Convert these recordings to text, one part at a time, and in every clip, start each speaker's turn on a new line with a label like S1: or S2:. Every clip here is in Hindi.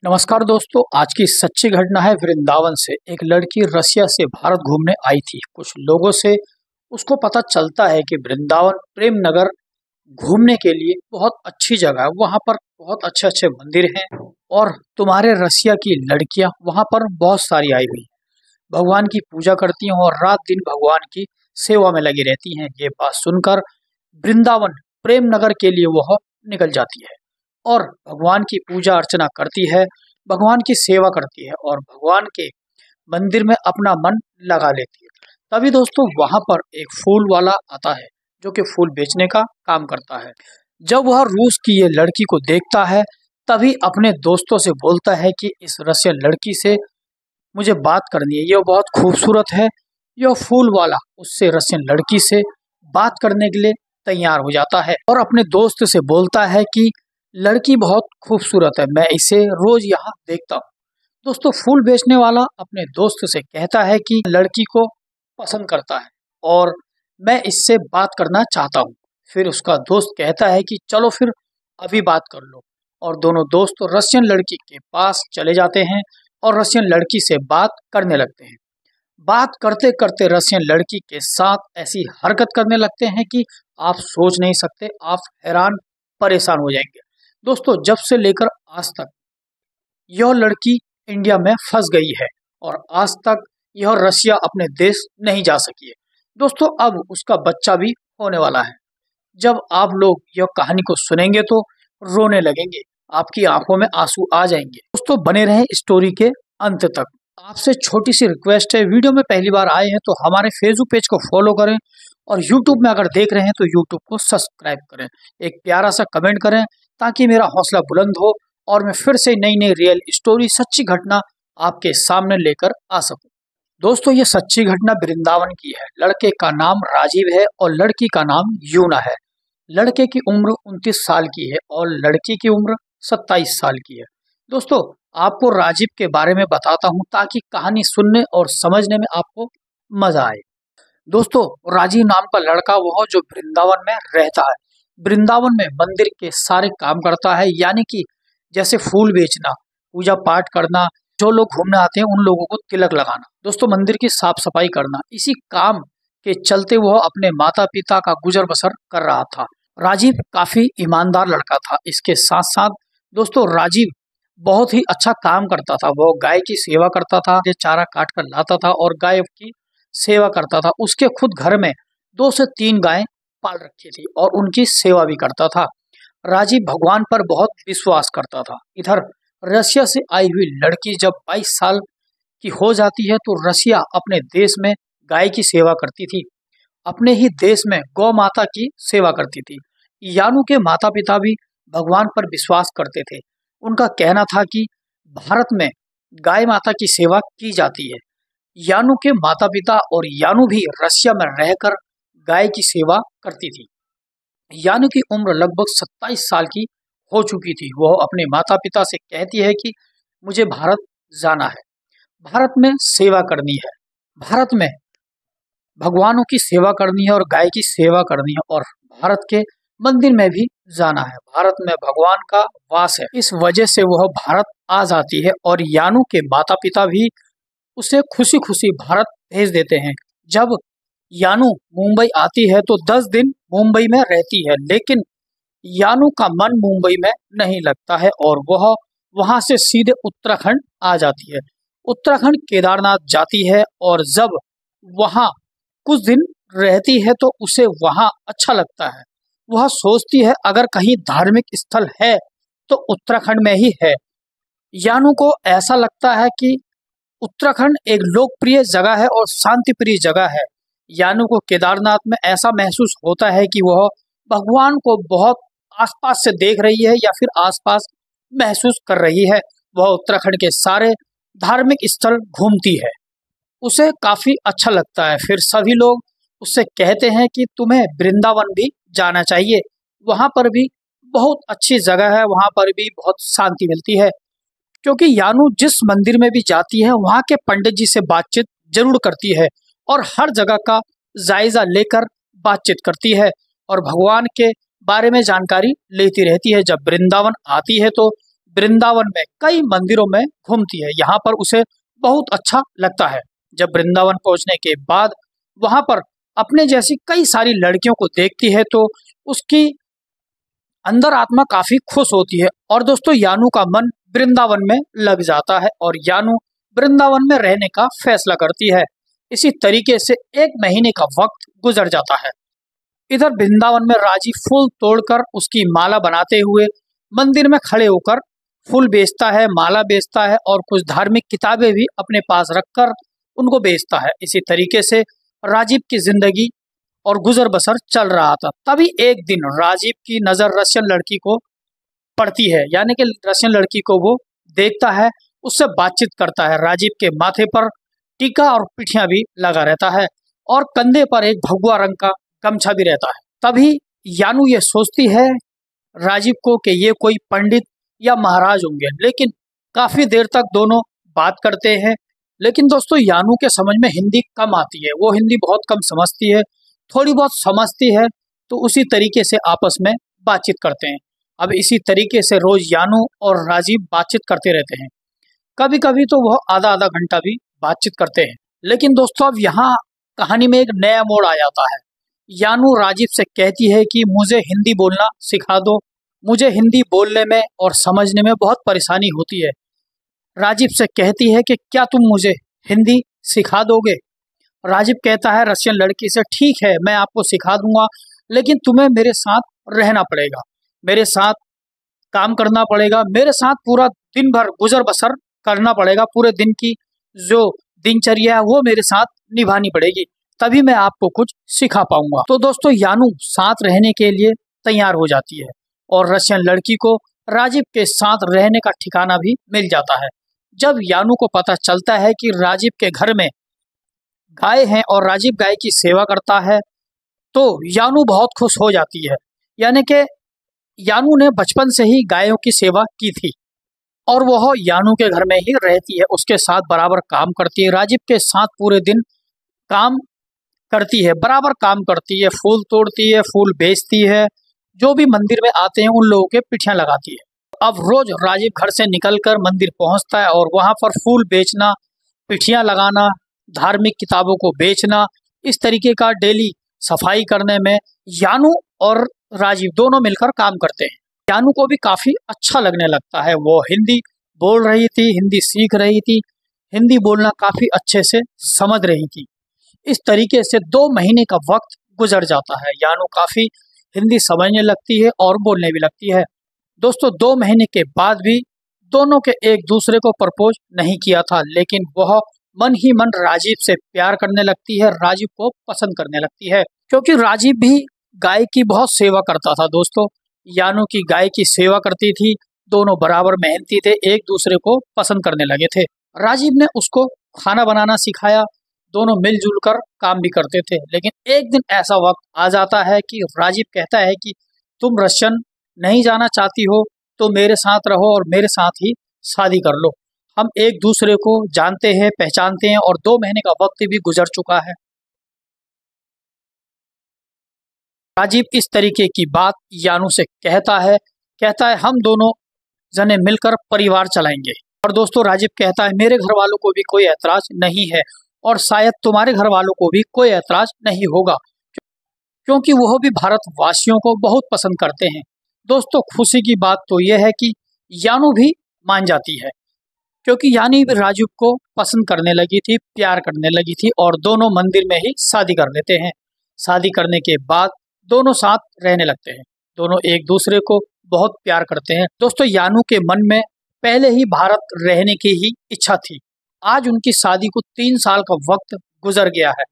S1: नमस्कार दोस्तों, आज की सच्ची घटना है वृंदावन से। एक लड़की रसिया से भारत घूमने आई थी। कुछ लोगों से उसको पता चलता है कि वृंदावन प्रेम नगर घूमने के लिए बहुत अच्छी जगह है। वहाँ पर बहुत अच्छे अच्छे मंदिर हैं और तुम्हारे रसिया की लड़कियां वहाँ पर बहुत सारी आई हुई हैं। भगवान की पूजा करती हैं और रात दिन भगवान की सेवा में लगी रहती हैं। ये बात सुनकर वृंदावन प्रेम नगर के लिए वह निकल जाती है और भगवान की पूजा अर्चना करती है, भगवान की सेवा करती है और भगवान के मंदिर में अपना मन लगा लेती है। तभी दोस्तों वहां पर एक फूल वाला आता है जो कि फूल बेचने का काम करता है। जब वह रूस की ये लड़की को देखता है तभी अपने दोस्तों से बोलता है कि इस रसियन लड़की से मुझे बात करनी है, यह बहुत खूबसूरत है। यह फूल वाला उससे रसियन लड़की से बात करने के लिए तैयार हो जाता है और अपने दोस्त से बोलता है कि लड़की बहुत खूबसूरत है, मैं इसे रोज यहाँ देखता हूँ। दोस्तों फूल बेचने वाला अपने दोस्त से कहता है कि लड़की को पसंद करता है और मैं इससे बात करना चाहता हूँ। फिर उसका दोस्त कहता है कि चलो फिर अभी बात कर लो और दोनों दोस्त रशियन लड़की के पास चले जाते हैं और रशियन लड़की से बात करने लगते हैं। बात करते करते रशियन लड़की के साथ ऐसी हरकत करने लगते हैं कि आप सोच नहीं सकते, आप हैरान परेशान हो जाएंगे। दोस्तों जब से लेकर आज तक यह लड़की इंडिया में फंस गई है और आज तक यह रसिया अपने देश नहीं जा सकी है। दोस्तों अब उसका बच्चा भी होने वाला है। जब आप लोग यह कहानी को सुनेंगे तो रोने लगेंगे, आपकी आंखों में आंसू आ जाएंगे। दोस्तों बने रहें स्टोरी के अंत तक। आपसे छोटी सी रिक्वेस्ट है, वीडियो में पहली बार आए हैं तो हमारे फेसबुक पेज को फॉलो करें और यूट्यूब में अगर देख रहे हैं तो यूट्यूब को सब्सक्राइब करें। एक प्यारा सा कमेंट करें ताकि मेरा हौसला बुलंद हो और मैं फिर से नई नई रियल स्टोरी सच्ची घटना आपके सामने लेकर आ सकूं। दोस्तों ये सच्ची घटना वृंदावन की है। लड़के का नाम राजीव है और लड़की का नाम यूना है। लड़के की उम्र 29 साल की है और लड़की की उम्र 27 साल की है। दोस्तों आपको राजीव के बारे में बताता हूं ताकि कहानी सुनने और समझने में आपको मजा आए। दोस्तों राजीव नाम का लड़का वह जो वृंदावन में रहता है, वृंदावन में मंदिर के सारे काम करता है, यानी कि जैसे फूल बेचना, पूजा पाठ करना, जो लोग घूमने आते हैं उन लोगों को तिलक लगाना, दोस्तों मंदिर की साफ सफाई करना, इसी काम के चलते वह अपने माता पिता का गुजर बसर कर रहा था। राजीव काफी ईमानदार लड़का था। इसके साथ साथ दोस्तों राजीव बहुत ही अच्छा काम करता था। वो गाय की सेवा करता था, चारा काट कर लाता था और गाय की सेवा करता था। उसके खुद घर में 2 से 3 गायें पाल रखी थी और उनकी सेवा भी करता था। राजीव भगवान पर बहुत विश्वास करता था। इधर रसिया से आई हुई लड़की जब 22 साल की हो जाती है तो रसिया अपने देश में गाय की सेवा करती थी, अपने ही देश में गौ माता की सेवा करती थी। यानू के माता पिता भी भगवान पर विश्वास करते थे। उनका कहना था कि भारत में गाय माता की सेवा की जाती है। यानू के माता पिता और यानू भी रसिया में रहकर गाय की सेवा करती थी। यानू की उम्र लगभग 27 साल की हो चुकी थी। वह अपने माता पिता से कहती है कि मुझे भारत जाना है, भारत में सेवा करनी है, भारत में भगवानों की सेवा करनी है और गाय की सेवा करनी है और भारत के मंदिर में भी जाना है। भारत में भगवान का वास है, इस वजह से वह भारत आ जाती है और यानू के माता पिता भी उसे खुशी खुशी भारत भेज देते हैं। जब यानू मुंबई आती है तो 10 दिन मुंबई में रहती है, लेकिन यानू का मन मुंबई में नहीं लगता है और वह वहां से सीधे उत्तराखंड आ जाती है। उत्तराखंड केदारनाथ जाती है और जब वहां कुछ दिन रहती है तो उसे वहां अच्छा लगता है। वह सोचती है अगर कहीं धार्मिक स्थल है तो उत्तराखंड में ही है। यानू को ऐसा लगता है कि उत्तराखंड एक लोकप्रिय जगह है और शांतिप्रिय जगह है। यानू को केदारनाथ में ऐसा महसूस होता है कि वह भगवान को बहुत आसपास से देख रही है या फिर आसपास महसूस कर रही है। वह उत्तराखंड के सारे धार्मिक स्थल घूमती है, उसे काफी अच्छा लगता है। फिर सभी लोग उससे कहते हैं कि तुम्हें वृंदावन भी जाना चाहिए, वहां पर भी बहुत अच्छी जगह है, वहां पर भी बहुत शांति मिलती है। क्योंकि यानू जिस मंदिर में भी जाती है वहां के पंडित जी से बातचीत जरूर करती है और हर जगह का जायजा लेकर बातचीत करती है और भगवान के बारे में जानकारी लेती रहती है। जब वृंदावन आती है तो वृंदावन में कई मंदिरों में घूमती है। यहाँ पर उसे बहुत अच्छा लगता है। जब वृंदावन पहुंचने के बाद वहां पर अपने जैसी कई सारी लड़कियों को देखती है तो उसकी अंदर आत्मा काफी खुश होती है और दोस्तों यानू का मन वृंदावन में लग जाता है और यानू वृंदावन में रहने का फैसला करती है। इसी तरीके से 1 महीने का वक्त गुजर जाता है। इधर वृंदावन में राजीव फूल तोड़कर उसकी माला बनाते हुए मंदिर में खड़े होकर फूल बेचता है, माला बेचता है और कुछ धार्मिक किताबें भी अपने पास रखकर उनको बेचता है। इसी तरीके से राजीव की जिंदगी और गुजर बसर चल रहा था। तभी एक दिन राजीव की नजर रशियन लड़की को पड़ती है, यानी कि रशियन लड़की को वो देखता है, उससे बातचीत करता है। राजीव के माथे पर टीका और पिठिया भी लगा रहता है और कंधे पर एक भगवा रंग का गमछा भी रहता है। तभी यानू ये सोचती है राजीव को कि ये कोई पंडित या महाराज होंगे, लेकिन काफी देर तक दोनों बात करते हैं। लेकिन दोस्तों यानू के समझ में हिंदी कम आती है, वो हिंदी बहुत कम समझती है, थोड़ी बहुत समझती है, तो उसी तरीके से आपस में बातचीत करते हैं। अब इसी तरीके से रोज यानू और राजीव बातचीत करते रहते हैं। कभी कभी तो वह आधा आधा घंटा भी बातचीत करते हैं। लेकिन दोस्तों अब यहाँ कहानी में एक नया मोड़ आ जाता है। यानू राजीव से कहती है कि मुझे हिंदी बोलना सिखा दो, मुझे हिंदी बोलने में और समझने में बहुत परेशानी होती है। राजीव से कहती है कि क्या तुम मुझे हिंदी सिखा दोगे। राजीव कहता है रशियन लड़की से, ठीक है मैं आपको सिखा दूंगा, लेकिन तुम्हें मेरे साथ रहना पड़ेगा, मेरे साथ काम करना पड़ेगा, मेरे साथ पूरा दिन भर गुजर बसर करना पड़ेगा, पूरे दिन की जो दिनचर्या है वो मेरे साथ निभानी पड़ेगी, तभी मैं आपको कुछ सिखा पाऊंगा। तो दोस्तों यानू साथ रहने के लिए तैयार हो जाती है और रशियन लड़की को राजीव के साथ रहने का ठिकाना भी मिल जाता है। जब यानू को पता चलता है कि राजीव के घर में गाय हैं और राजीव गाय की सेवा करता है तो यानू बहुत खुश हो जाती है। यानी कि यानू ने बचपन से ही गायों की सेवा की थी और वह यानू के घर में ही रहती है, उसके साथ बराबर काम करती है, राजीव के साथ पूरे दिन काम करती है, बराबर काम करती है, फूल तोड़ती है, फूल बेचती है, जो भी मंदिर में आते हैं उन लोगों के पिठियां लगाती है। अब रोज राजीव घर से निकलकर मंदिर पहुंचता है और वहां पर फूल बेचना, पिठियां लगाना, धार्मिक किताबों को बेचना, इस तरीके का डेली सफाई करने में यानू और राजीव दोनों मिलकर काम करते हैं। यानू को भी काफी अच्छा लगने लगता है, वो हिंदी बोल रही थी, हिंदी सीख रही थी, हिंदी बोलना काफी अच्छे से समझ रही थी। इस तरीके से 2 महीने का वक्त गुजर जाता है। यानू काफी हिंदी समझने लगती है और बोलने भी लगती है। दोस्तों 2 महीने के बाद भी दोनों के एक दूसरे को प्रपोज नहीं किया था, लेकिन वह मन ही मन राजीव से प्यार करने लगती है, राजीव को पसंद करने लगती है, क्योंकि राजीव भी गाय की बहुत सेवा करता था। दोस्तों यानू की गाय की सेवा करती थी, दोनों बराबर मेहनती थे, एक दूसरे को पसंद करने लगे थे। राजीव ने उसको खाना बनाना सिखाया, दोनों मिलजुल कर काम भी करते थे। लेकिन एक दिन ऐसा वक्त आ जाता है कि राजीव कहता है कि तुम रशियन नहीं जाना चाहती हो तो मेरे साथ रहो और मेरे साथ ही शादी कर लो, हम एक दूसरे को जानते हैं, पहचानते हैं और 2 महीने का वक्त भी गुजर चुका है। राजीव इस तरीके की बात यानू से कहता है हम दोनों जने मिलकर परिवार चलाएंगे। और दोस्तों राजीव कहता है मेरे घर वालों को भी कोई ऐतराज नहीं है और शायद तुम्हारे घर वालों को भी कोई ऐतराज नहीं होगा, क्योंकि वह भी भारतवासियों को बहुत पसंद करते हैं। दोस्तों खुशी की बात तो यह है कि यानू भी मान जाती है, क्योंकि यानी भी राजीव को पसंद करने लगी थी, प्यार करने लगी थी और दोनों मंदिर में ही शादी कर लेते हैं। शादी करने के बाद दोनों साथ रहने लगते हैं, दोनों एक दूसरे को बहुत प्यार करते हैं। दोस्तों यानू के मन में पहले ही भारत रहने की ही इच्छा थी। आज उनकी शादी को 3 साल का वक्त गुजर गया है,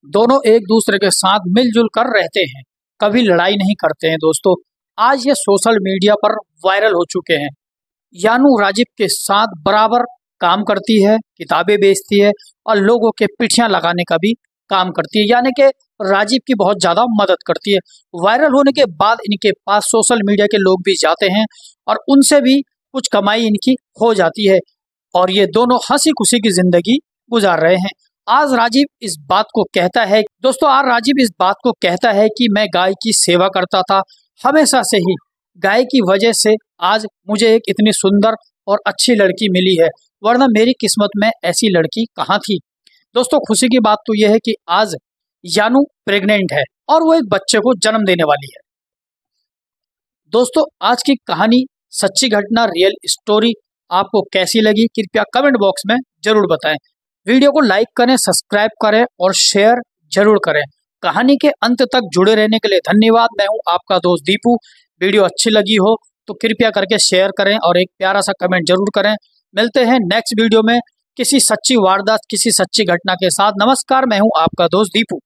S1: दोनों एक दूसरे के साथ मिलजुल कर रहते हैं, कभी लड़ाई नहीं करते हैं। दोस्तों आज ये सोशल मीडिया पर वायरल हो चुके हैं। यानू राजीव के साथ बराबर काम करती है, किताबें बेचती है और लोगों के पिठियां लगाने का भी काम करती है, यानी कि राजीव की बहुत ज्यादा मदद करती है। वायरल होने के बाद इनके पास सोशल मीडिया के लोग भी जाते हैं और उनसे भी कुछ कमाई इनकी हो जाती है और ये दोनों हंसी खुशी की जिंदगी गुजार रहे हैं। आज राजीव इस बात को कहता है, दोस्तों आज राजीव इस बात को कहता है कि मैं गाय की सेवा करता था, हमेशा से ही गाय की वजह से आज मुझे एक इतनी सुंदर और अच्छी लड़की मिली है, वरना मेरी किस्मत में ऐसी लड़की कहाँ थी। दोस्तों, खुशी की बात तो यह है कि आज यानू प्रेग्नेंट है और वो एक बच्चे को जन्म देने वाली है। दोस्तों, आज की कहानी सच्ची घटना रियल स्टोरी आपको कैसी लगी, कृपया कमेंट बॉक्स में जरूर बताएं। वीडियो को लाइक करें, सब्सक्राइब करें और शेयर जरूर करें। कहानी के अंत तक जुड़े रहने के लिए धन्यवाद। मैं हूं आपका दोस्त दीपू। वीडियो अच्छी लगी हो तो कृपया करके शेयर करें और एक प्यारा सा कमेंट जरूर करें। मिलते हैं नेक्स्ट वीडियो में किसी सच्ची वारदात, किसी सच्ची घटना के साथ। नमस्कार, मैं हूं आपका दोस्त दीपू।